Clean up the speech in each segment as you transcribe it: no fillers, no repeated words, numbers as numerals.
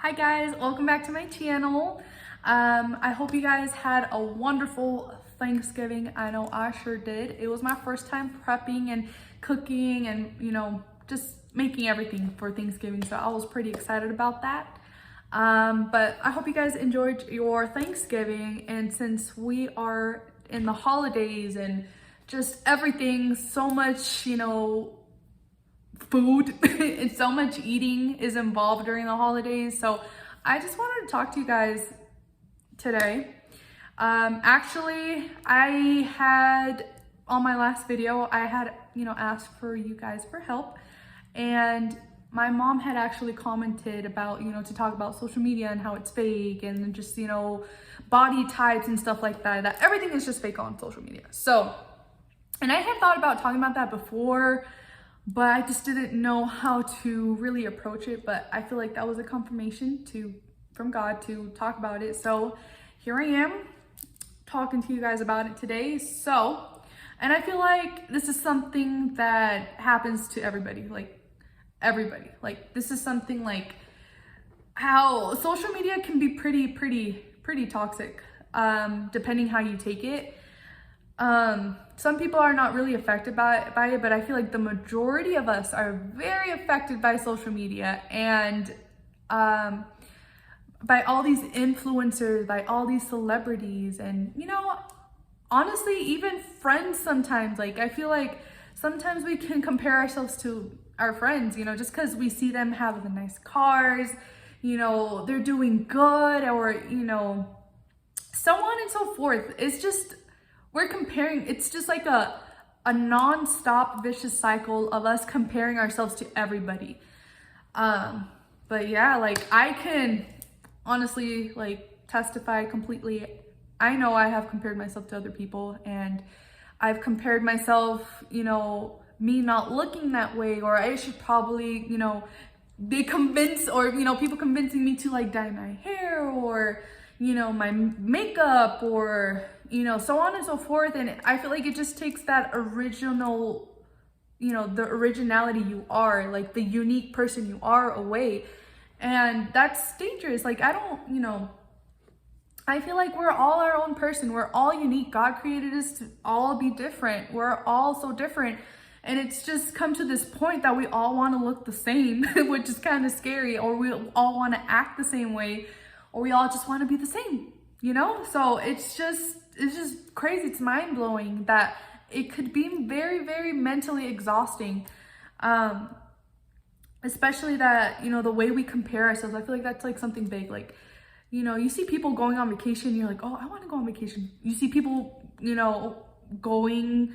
Hi guys, welcome back to my channel. I hope you guys had a wonderful Thanksgiving. I know I sure did. It was my first time prepping and cooking and just making everything for Thanksgiving, so I was pretty excited about that. But I hope you guys enjoyed your Thanksgiving, and since we are in the holidays and just everything, so much food and so much eating is involved during the holidays. So I just wanted to talk to you guys today. Actually, I had on my last video, I had asked for you guys for help, and my mom had actually commented about to talk about social media and how it's fake, and just body types and stuff like that, that everything is just fake on social media. So, and I had thought about talking about that before, but I just didn't know how to really approach it. But I feel like that was a confirmation from God to talk about it. So here I am talking to you guys about it today. So, and I feel like this is something that happens to everybody, like everybody. Like this is something like how social media can be pretty toxic, depending how you take it. Some people are not really affected by it, but I feel like the majority of us are very affected by social media and by all these influencers, by all these celebrities, and honestly, even friends sometimes. Like I feel like sometimes we can compare ourselves to our friends, just because we see them have the nice cars, they're doing good, or so on and so forth. It's just, we're comparing. It's just like a non-stop vicious cycle of us comparing ourselves to everybody. But yeah, like I can honestly like testify completely. I know I have compared myself to other people, and I've compared myself, me not looking that way, or I should probably, be convinced, or people convincing me to like dye my hair, or my makeup, or so on and so forth. And I feel like it just takes that original, the originality you are, like the unique person you are, away. And that's dangerous. Like I don't, I feel like we're all our own person. We're all unique. God created us to all be different. We're all so different. And it's just come to this point that we all want to look the same, which is kind of scary, or we all want to act the same way, or we all just want to be the same, So it's just crazy. It's mind blowing that it could be very mentally exhausting. Especially that, the way we compare ourselves. I feel like that's like something big. Like, you see people going on vacation, you're like, oh, I want to go on vacation. You see people, going,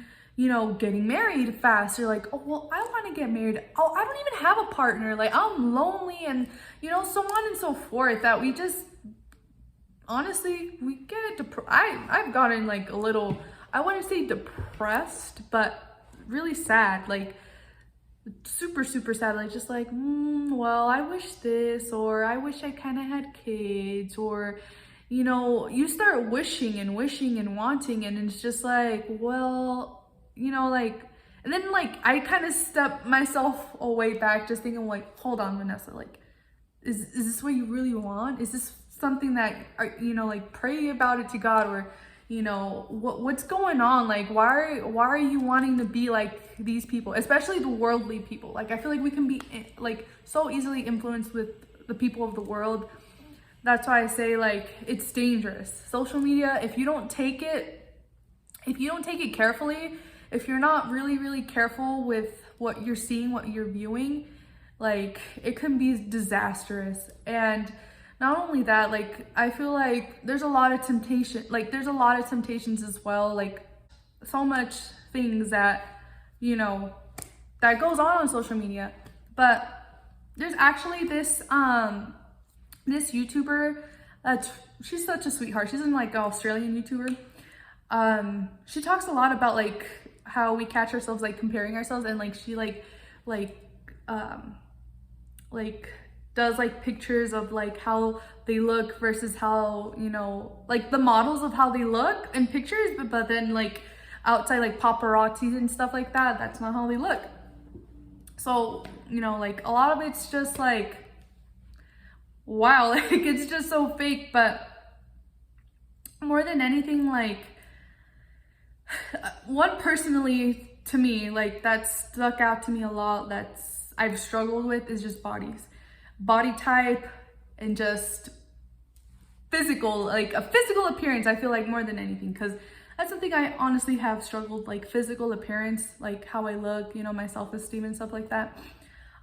getting married fast. You're like, oh, well, I want to get married. Oh, I don't even have a partner. Like, I'm lonely, and, so on and so forth, that we just, honestly, we get I've gotten like a little, I wouldn't say depressed, but really sad, like super sad, like just like, well, I wish this, or I wish I kind of had kids, or you start wishing and wanting, and it's just like, well, like, and then like I kind of step myself away back, just thinking like, hold on, Vanessa, like, is this what you really want? Is this something that like, pray about it to God, or what's going on? Like, why are you wanting to be like these people, especially the worldly people? Like I feel like we can be like so easily influenced with the people of the world. That's why I say like it's dangerous. Social media, if you don't take it carefully, if you're not really careful with what you're seeing, what you're viewing, like it can be disastrous. And not only that, like I feel like there's a lot of temptation, like there's a lot of temptations as well, like so much things that that goes on social media. But there's actually this this YouTuber, she's such a sweetheart. She's in like an Australian YouTuber. She talks a lot about like how we catch ourselves like comparing ourselves, and like she like does like pictures of like how they look versus how like the models of how they look in pictures, but then like outside, like paparazzi and stuff like that, that's not how they look. So like a lot of it's just like wow, like it's just so fake. But more than anything, like one personally to me, like that stuck out to me a lot, that's I've struggled with, is just body type, and just physical, like a physical appearance. I feel like more than anything, because that's something I honestly have struggled, like physical appearance, like how I look, you know, my self-esteem and stuff like that.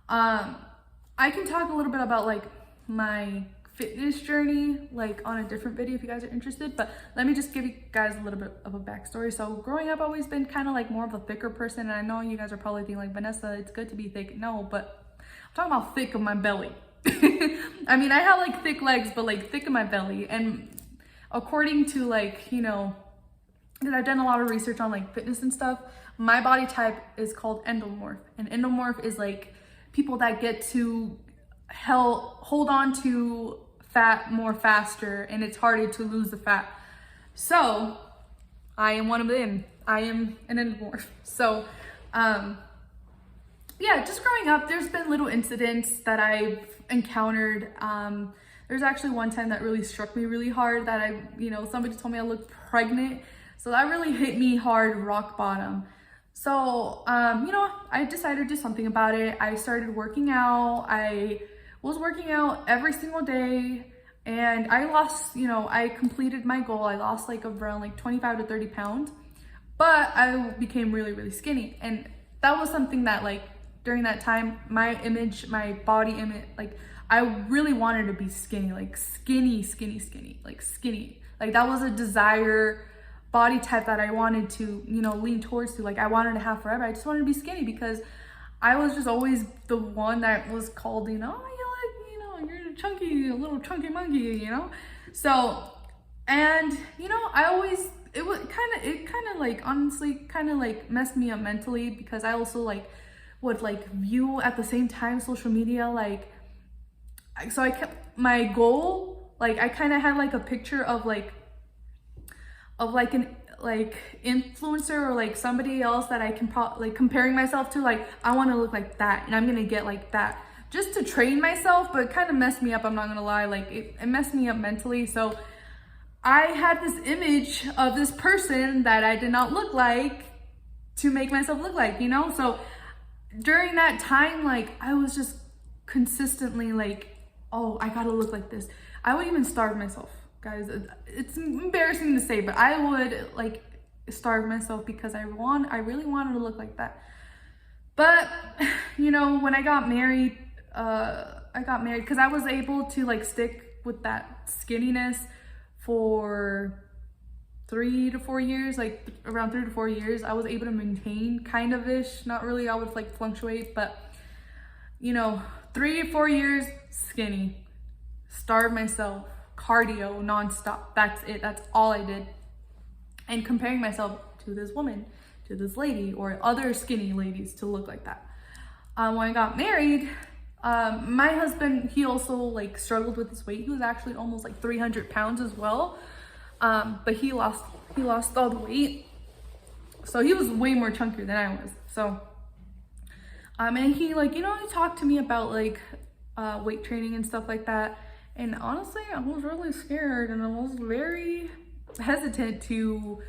I can talk a little bit about like my fitness journey, like on a different video if you guys are interested, but let me just give you guys a little bit of a backstory. So growing up, I've always been kind of like more of a thicker person, and I know you guys are probably thinking like, Vanessa, it's good to be thick. No, but I'm talking about thick of my belly. I mean, I have like thick legs, but like thick in my belly. And according to like, you know, because I've done a lot of research on like fitness and stuff, my body type is called endomorph. And endomorph is like people that get to hold on to fat more faster, and it's harder to lose the fat. So I am one of them. I am an endomorph. So yeah, just growing up, there's been little incidents that I've encountered. There's actually one time that really struck me really hard, that somebody told me I looked pregnant. So that really hit me hard, rock bottom. So, I decided to do something about it. I started working out. I was working out every single day, and I lost, I completed my goal. I lost like around like 25 to 30 pounds, but I became really, really skinny. And that was something that like during that time, my body image, like I really wanted to be skinny, like skinny. Like that was a desire body type that I wanted to, lean towards to. Like I wanted to have forever. I just wanted to be skinny because I was just always the one that was called, you're a little chunky monkey, So, and, I always, it kind of like, honestly, kind of like messed me up mentally, because I also like would like view at the same time social media, like, so I kept my goal, like I kind of had like a picture of an influencer or like somebody else that I can like comparing myself to, like I want to look like that and I'm gonna get like that, just to train myself. But it kind of messed me up, I'm not gonna lie. Like it messed me up mentally. So I had this image of this person that I did not look like to make myself look like, So during that time, like I was just consistently like, oh, I gotta look like this. I would even starve myself, guys. It's embarrassing to say, but I would like starve myself because I really wanted to look like that. But when I got married, because I was able to like stick with that skinniness for 3 to 4 years, like around 3 to 4 years. I was able to maintain kind of ish, not really, I would like fluctuate, but 3 or 4 years skinny, starve myself, cardio nonstop. That's it. That's all I did. And comparing myself to this woman, to this lady, or other skinny ladies to look like that. When I got married, my husband, he also like struggled with his weight. He was actually almost like 300 pounds as well. But he lost all the weight. So he was way more chunkier than I was. So, and he like, he talked to me about like, weight training and stuff like that. And honestly, I was really scared, and I was very hesitant to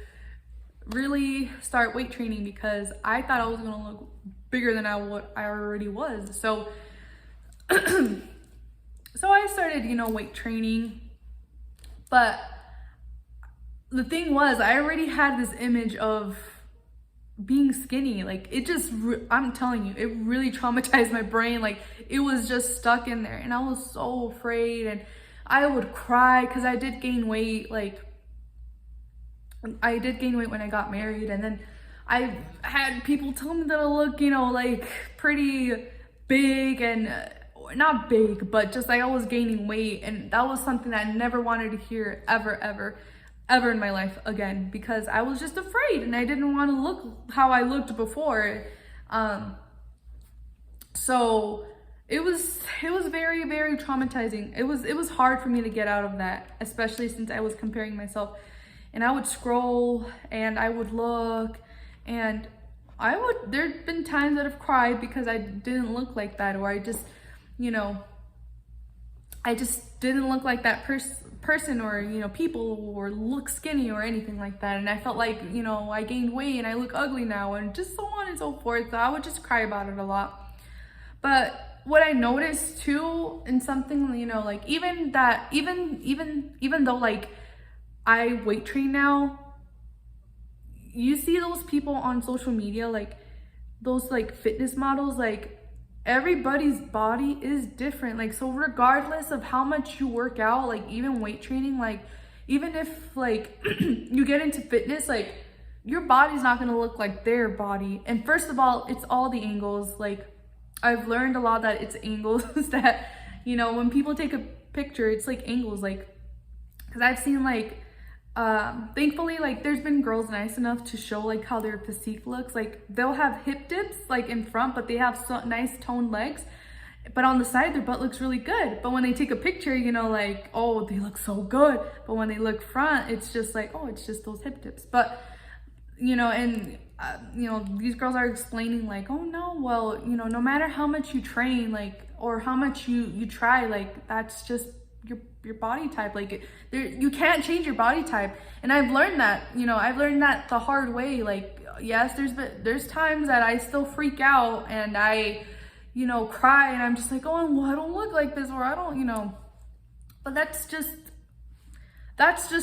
really start weight training because I thought I was gonna look bigger than what I already was. So, so I started, weight training. But the thing was, I already had this image of being skinny. Like it just, I'm telling you, it really traumatized my brain. Like it was just stuck in there, and I was so afraid, and I would cry because I did gain weight. Like I did gain weight when I got married, and then I had people tell me that I look, like pretty big, and not big, but just like I was gaining weight. And that was something that I never wanted to hear ever in my life again, because I was just afraid and I didn't want to look how I looked before. So it was very, very traumatizing. It was hard for me to get out of that, especially since I was comparing myself, and I would scroll and I would look, and there'd been times that I've cried because I didn't look like that, or I just, I just didn't look like that person, or, you know, people, or look skinny or anything like that. And I felt like, you know, I gained weight and I look ugly now, and just so on and so forth. So I would just cry about it a lot. But what I noticed too, in something, you know, like even though like I weight train now, you see those people on social media, like those like fitness models, like everybody's body is different. Like, so regardless of how much you work out, like even weight training, like even if like you get into fitness, like your body's not gonna look like their body. And first of all, it's all the angles. Like I've learned a lot that it's angles that, you know, when people take a picture, it's like angles, like, because I've seen like thankfully, like there's been girls nice enough to show like how their physique looks. Like they'll have hip dips like in front, but they have so nice toned legs, but on the side their butt looks really good. But when they take a picture, you know, like, oh, they look so good, but when they look front, it's just like, oh, it's just those hip dips. But you know, and you know, these girls are explaining like, oh no, well, you know, no matter how much you train, like, or how much you try, like that's just your body type. Like you can't change your body type. And I've learned that, you know, I've learned that the hard way. Like, yes, there's times that I still freak out and I, you know, cry, and I'm just like, oh, well, I don't look like this, or I don't, you know, but that's just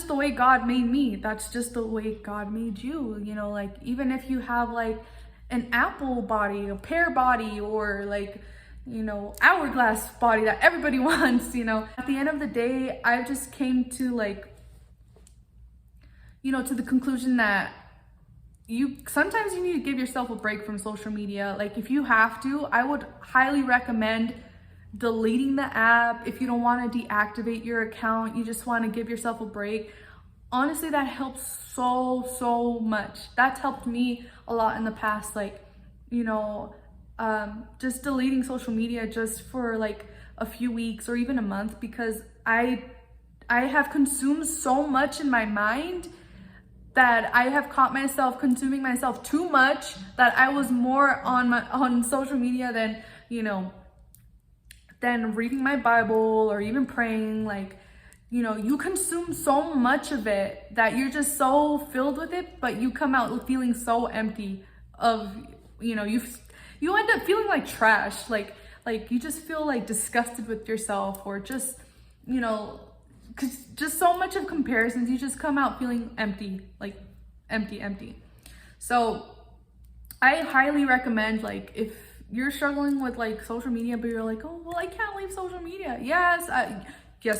the way God made me. That's just the way God made you, you know. Like even if you have like an apple body, a pear body, or like, you know, hourglass body that everybody wants, you know, at the end of the day, I just came to like, you know, to the conclusion that sometimes you need to give yourself a break from social media. Like if you have to, I would highly recommend deleting the app. If you don't want to deactivate your account, you just want to give yourself a break. Honestly, that helps so much. That's helped me a lot in the past. Like, you know, just deleting social media just for like a few weeks or even a month, because I have consumed so much in my mind that I have caught myself consuming myself too much, that I was more on social media than, you know, than reading my Bible or even praying. Like, you know, you consume so much of it that you're just so filled with it, but you come out feeling so empty of, you know, you end up feeling like trash. Like you just feel like disgusted with yourself, or just, you know, cause just so much of comparisons, you just come out feeling empty, like empty. So I highly recommend, like, if you're struggling with like social media, but you're like, oh, well, I can't leave social media. Yes,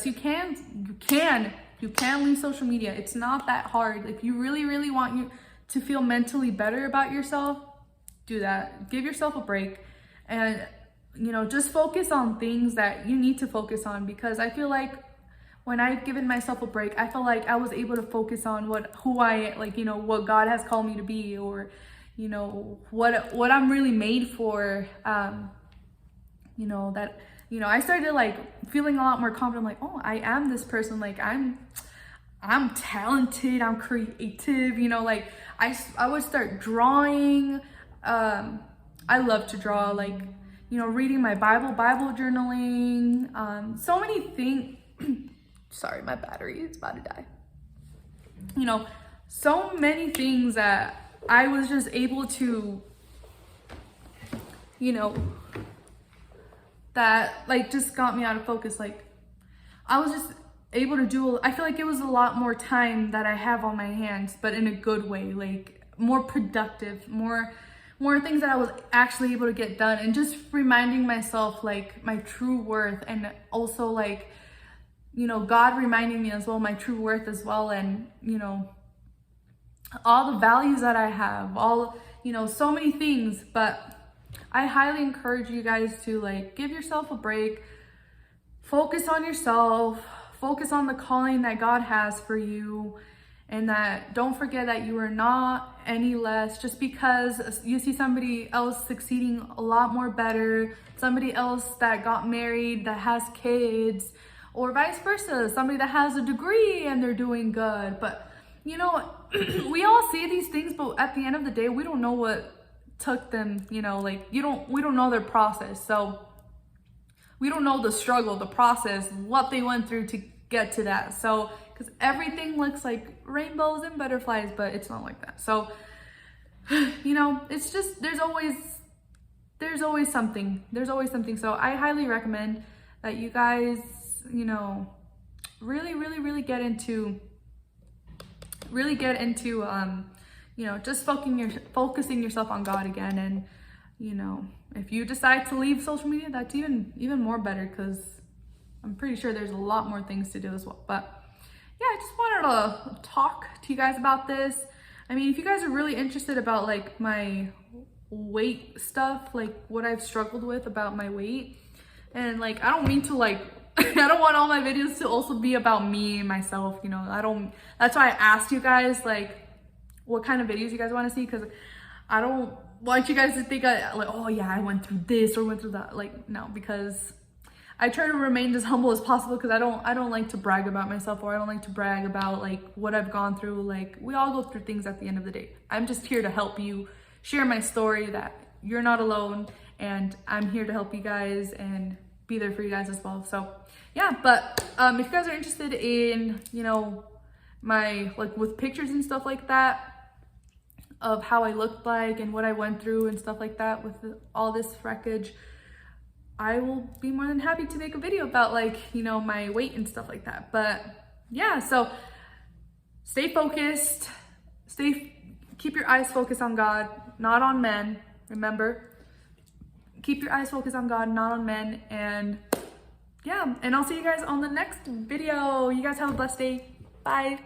you can leave social media. It's not that hard. If you really want you to feel mentally better about yourself, do that. Give yourself a break, and, you know, just focus on things that you need to focus on. Because I feel like when I've given myself a break, I feel like I was able to focus on who I, like, you know, what God has called me to be, or, you know, what I'm really made for. You know, that, you know, I started like feeling a lot more confident. Like, oh, I am this person. Like I'm talented, I'm creative, you know. Like I would start drawing. I love to draw, like, you know, reading my Bible journaling, so many things. Sorry, my battery is about to die. You know, so many things that I was just able to, you know, that like just got me out of focus. Like I was just able to do, I feel like it was a lot more time that I have on my hands, but in a good way, like more productive, more things that I was actually able to get done, and just reminding myself like my true worth, and also like, you know, God reminding me as well my true worth as well, and, you know, all the values that I have, all, you know, so many things. But I highly encourage you guys to like give yourself a break, focus on yourself, focus on the calling that God has for you, and that don't forget that you are not any less just because you see somebody else succeeding a lot more better, somebody else that got married, that has kids, or vice versa, somebody that has a degree and they're doing good. But, you know, we all see these things, but at the end of the day, we don't know what took them, you know, like we don't know their process. So we don't know the struggle, the process, what they went through to get to that. So, because everything looks like rainbows and butterflies, but it's not like that. So, you know, it's just, there's always something. There's always something. So I highly recommend that you guys, you know, really get into, you know, just focusing yourself on God again. And, you know, if you decide to leave social media, that's even more better, because I'm pretty sure there's a lot more things to do as well. But yeah, I just wanted to talk to you guys about this. I mean, if you guys are really interested about like my weight stuff, like what I've struggled with about my weight, and like, I don't mean to like, I don't want all my videos to also be about me and myself, you know, that's why I asked you guys like what kind of videos you guys want to see, because I don't want you guys to think like, oh yeah, I went through this or went through that. Like, no, because I try to remain as humble as possible, because I don't like to brag about myself, or I don't like to brag about like what I've gone through. Like, we all go through things at the end of the day. I'm just here to help you, share my story, that you're not alone, and I'm here to help you guys and be there for you guys as well. So yeah, but if you guys are interested in, you know, my like with pictures and stuff like that of how I looked like and what I went through and stuff like that with all this wreckage, I will be more than happy to make a video about like, you know, my weight and stuff like that. But yeah, so stay focused, keep your eyes focused on God, not on men. Remember, keep your eyes focused on God, not on men. And yeah, and I'll see you guys on the next video. You guys have a blessed day. Bye.